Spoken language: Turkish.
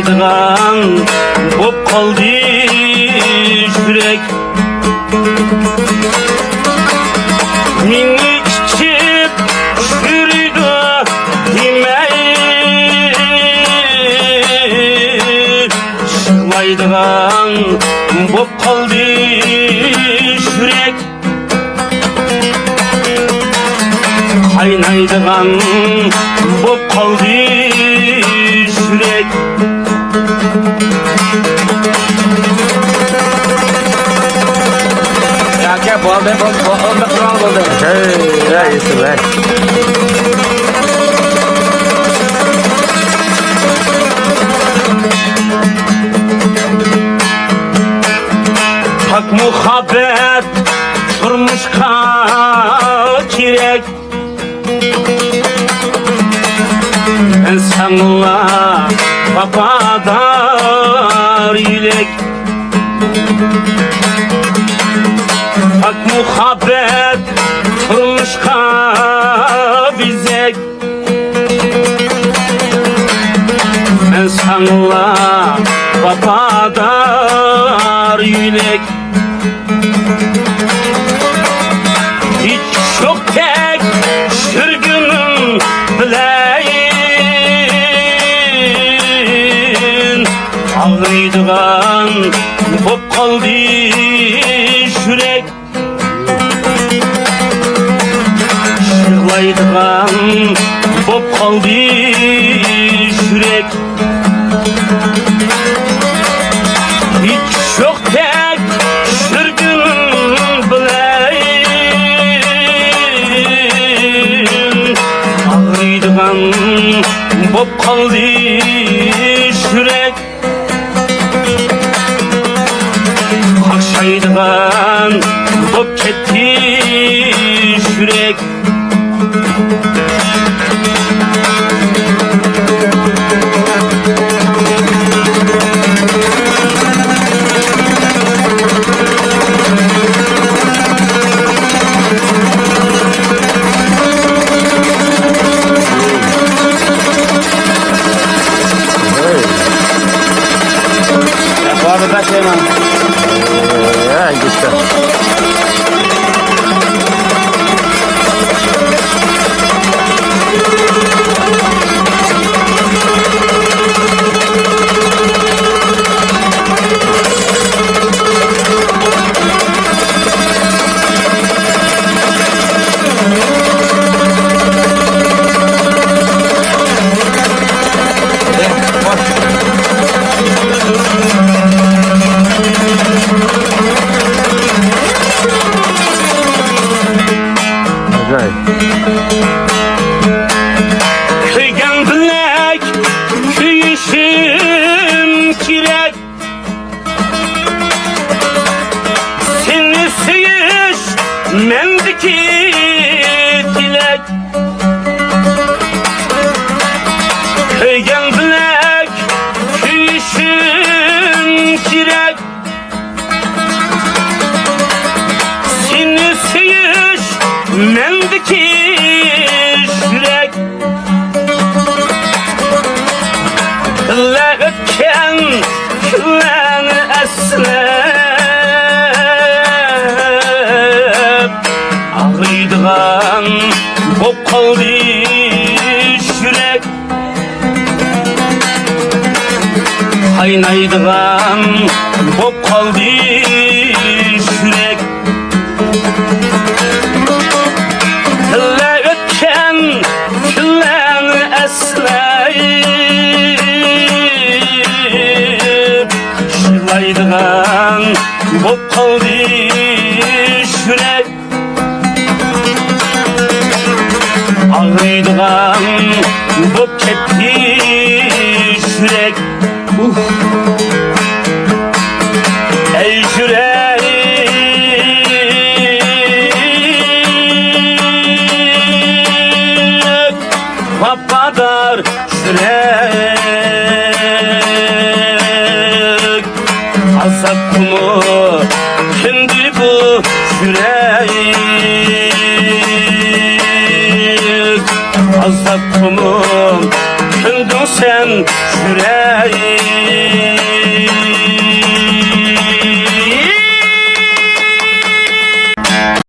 Kaynaydıgan bop kaldı yürek. Mini içip şürüdü demeyi, şıklaydıgan bop kaldı yürek. Kaynaydıgan bop kaldı yürek. Ya bu abi bu kral oldu. Ya iyisi be. Hak muhabbet turmuşka kirek. Ben sanla vafadar yürek. Hak muhabbet turmuşka bizek. Ben sanla vafadar yürek. Hiç çok tek sürgünüm bileyin, ağrıydıgan bop kaldı yürek. Şırlaydıgan bop kaldı yürek. Hiç çok tek sürgünüm bileyin, ağrıydıgan bop kaldı yürek. Kakşaydıgan bop ketti yürek. Bu abi kaç Süleyman? Ya işte. Acayip. Kıygan bilek, küyüşüm kirek. Seni seyiş, mendiki dilek. Kıygan bilek, küyüşüm kirek. Seni seyiş, mendiki yürek. Kılla ötken külleni eslep, ağrıydıgan bop kaldı yürek. Kaynaydıgan bop kaldı yürek. Kılla ötken külleni esleyip, şırlaydıgan bop kaldı yürek. Ağrıydıgan bop ketti yürek. Ey yürek, vafadar yürek. Azap kumu şimdi bu yürek. Azap kumu söndün sen yüreğim.